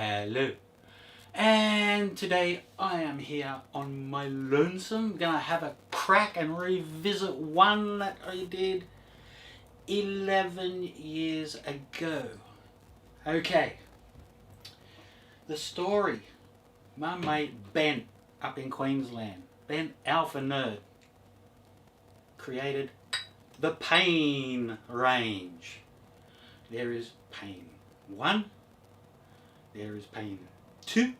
Hello, and today I am here on my lonesome, gonna have a crack and revisit one that I did 11 years ago. Okay, the story. My mate Bent up in Queensland, Bent Alphanerdz, created the pain range. There is pain 1, there is pain 2,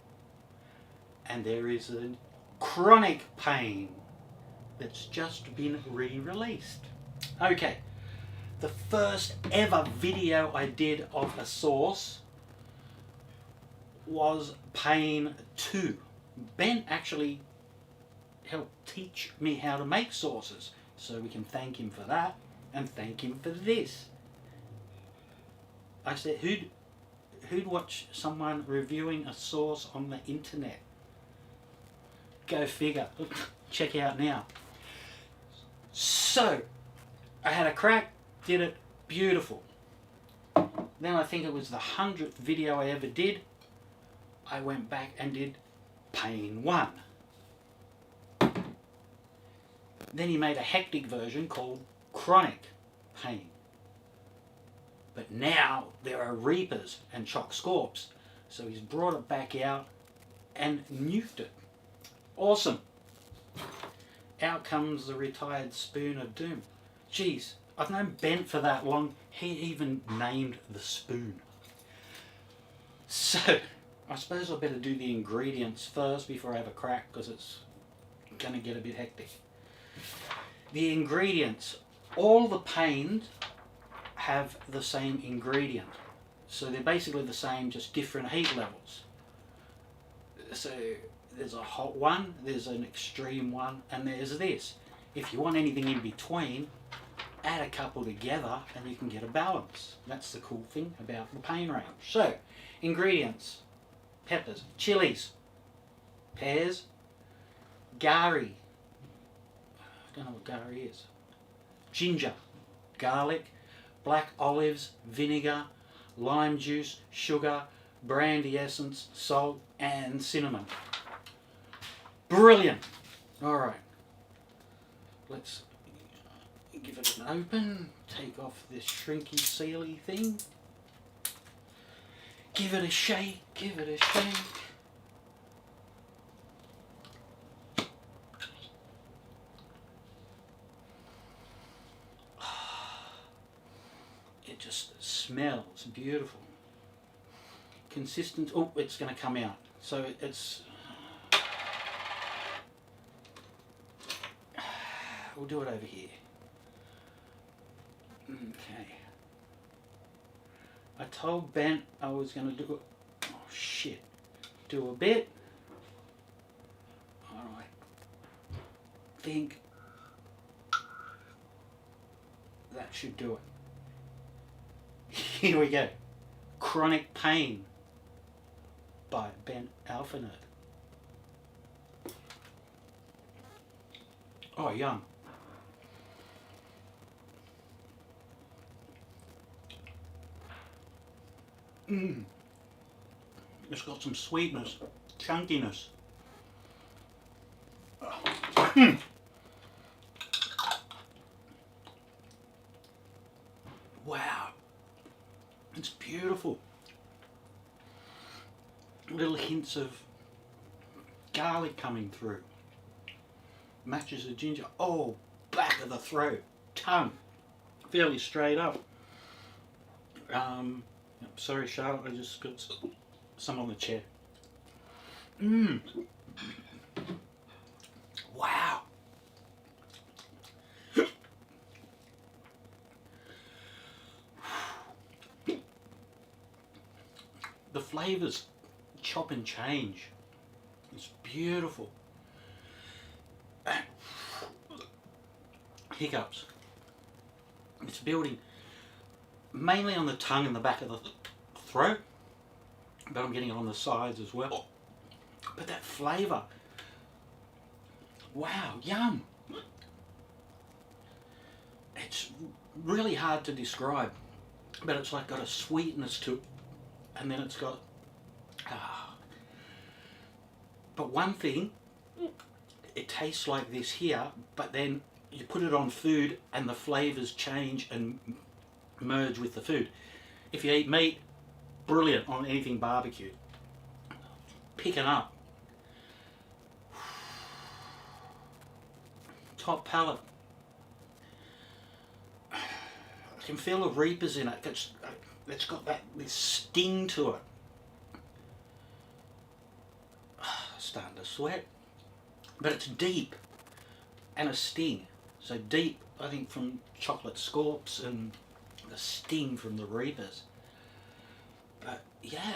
and there is a chronic pain that's just been re-released. Okay, the first ever video I did of a sauce was pain 2. Ben actually helped teach me how to make sauces, so we can thank him for that and thank him for this. I said, who'd watch someone reviewing a sauce on the internet? Go figure. Check out now. So I had a crack, did it, beautiful. Then I think it was the 100th video I ever did, I went back and did pain 1. Then he made a hectic version called chronic pain. But now there are reapers and chock scorps, so he's brought it back out and nuked it. Awesome. Out comes the retired spoon of doom. Geez, I've known Bent for that long, he even named the spoon. So I suppose I better do the ingredients first before I have a crack, because it's going to get a bit hectic. The ingredients, all the pains have the same ingredient. So they're basically the same, just different heat levels. So there's a hot one, there's an extreme one, and there's this. If you want anything in between, add a couple together and you can get a balance. That's the cool thing about the pain range. So, ingredients: peppers, chilies, pears, Gari, I don't know what Gari is, ginger, garlic, black olives, vinegar, lime juice, sugar, brandy essence, salt and cinnamon. Brilliant! Alright, let's give it an open, take off this shrinky sealy thing, give it a shake, give it a shake. It just smells beautiful. Consistent, oh, it's going to come out. So it's, we'll do it over here. Okay. I told Bent I was going to do it. Oh shit. Do a bit. Alright. Think that should do it. Here we go. Chronic Pain by Bent Alphanerdz. Oh, yum. It's got some sweetness, chunkiness. Wow. It's beautiful. Little hints of garlic coming through. Matches the ginger. Oh, back of the throat. Tongue. Fairly straight up. Sorry, Charlotte, I just got some on the chair. Wow. The flavours chop and change. It's beautiful. Hiccups. It's building mainly on the tongue and the back of the throat, but I'm getting it on the sides as well. But that flavour, wow, yum. It's really hard to describe, but it's like got a sweetness to it, and then it's got a But one thing, it tastes like this here, but then you put it on food and the flavours change and merge with the food. If you eat meat, brilliant on anything barbecued. Picking up. Top palate. I can feel the reapers in it. It's got this sting to it. Starting to sweat. But it's deep and a sting. So deep, I think, from chocolate scorps and the sting from the reapers. But yeah.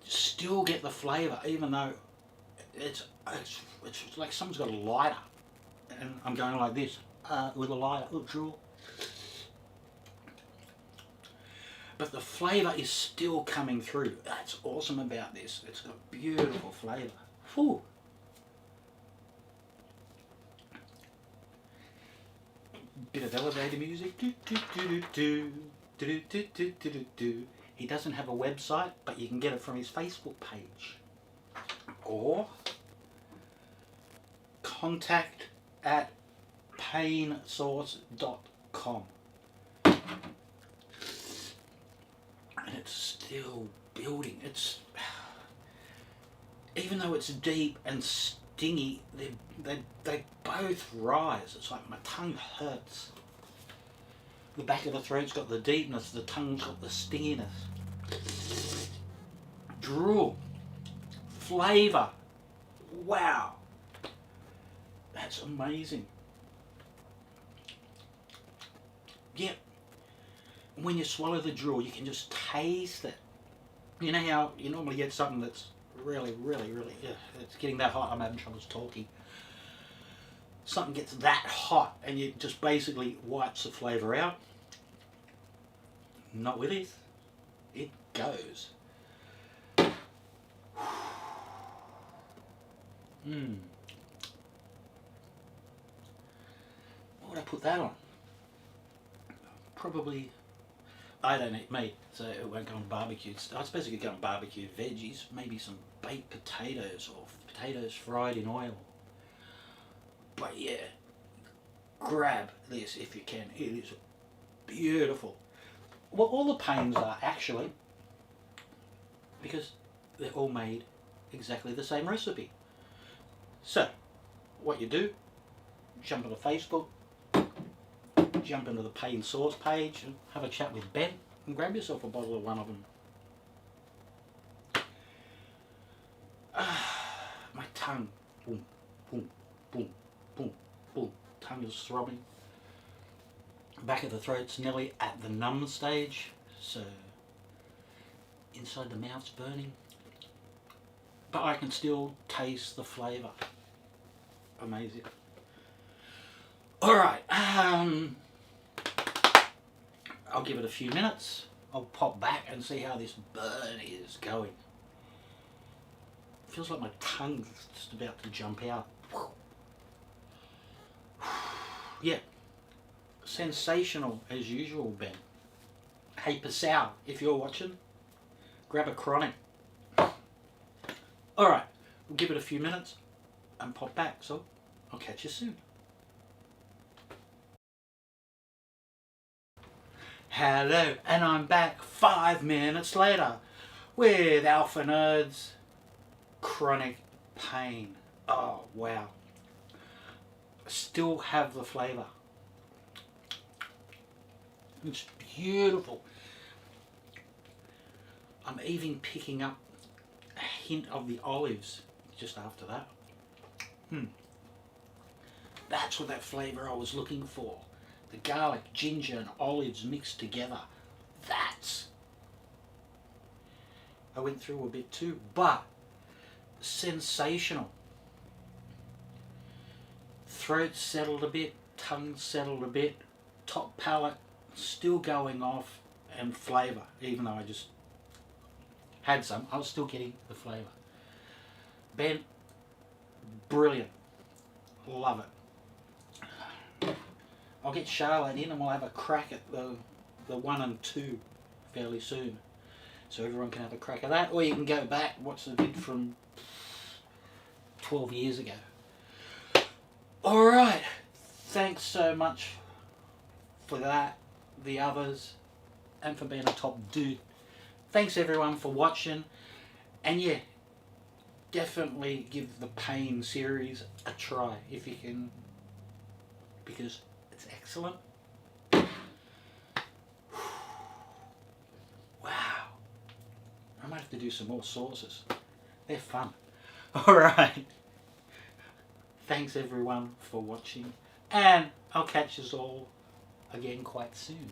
Still get the flavour, even though it's like someone's got a lighter, and I'm going like this with a lighter. Oh, sure. But the flavour is still coming through. That's awesome about this. It's got beautiful flavour. Whew. Bit of elevator music. He doesn't have a website, but you can get it from his Facebook page. Or contact@painsource.com. And it's still building. It's, even though it's deep and stingy, they both rise. It's like my tongue hurts. The back of the throat's got the deepness, the tongue's got the stinginess. Drool. Flavour. Wow. That's amazing. Yeah. When you swallow the drool, you can just taste it. You know how you normally get something that's really, it's getting that hot. I'm having trouble talking. Something gets that hot and it just basically wipes the flavour out. Not with this. It goes. What would I put that on? Probably, I don't eat meat, so it won't go on barbecued. I suppose it could go on barbecued veggies, maybe some baked potatoes or potatoes fried in oil. But yeah, grab this if you can. It is beautiful. Well, all the pains are actually, because they're all made exactly the same recipe. So, what you do, jump onto Facebook, jump into the Pain Sauce page and have a chat with Ben and grab yourself a bottle of one of them. My tongue, boom, boom, boom, boom, boom, tongue is throbbing. Back of the throat's nearly at the numb stage, so inside the mouth's burning. But I can still taste the flavour. Amazing. Alright, I'll give it a few minutes. I'll pop back and see how this burn is going. Feels like my tongue's just about to jump out. Yeah. Sensational as usual, Ben. Hey, Pasau, if you're watching, grab a chronic. Alright, we'll give it a few minutes and pop back, so I'll catch you soon. Hello, and I'm back 5 minutes later with Alphanerdz Chronic Pain. Oh, wow. Still have the flavour. It's beautiful. I'm even picking up a hint of the olives just after that. That's what that flavour I was looking for. The garlic, ginger and olives mixed together. That's... I went through a bit too, but sensational. Throat settled a bit, tongue settled a bit, top palate still going off, and flavour. Even though I just had some, I was still getting the flavour. Ben, brilliant. Love it. I'll get Charlotte in and we'll have a crack at the 1 and 2. fairly soon. So everyone can have a crack at that, or you can go back, watch the vid from 12 years ago. Alright, thanks so much for that, the others, and for being a top dude. Thanks everyone for watching, and yeah, definitely give the Pain series a try if you can, because it's excellent. Wow, I might have to do some more sauces. They're fun. Alright, thanks everyone for watching, and I'll catch us all again quite soon.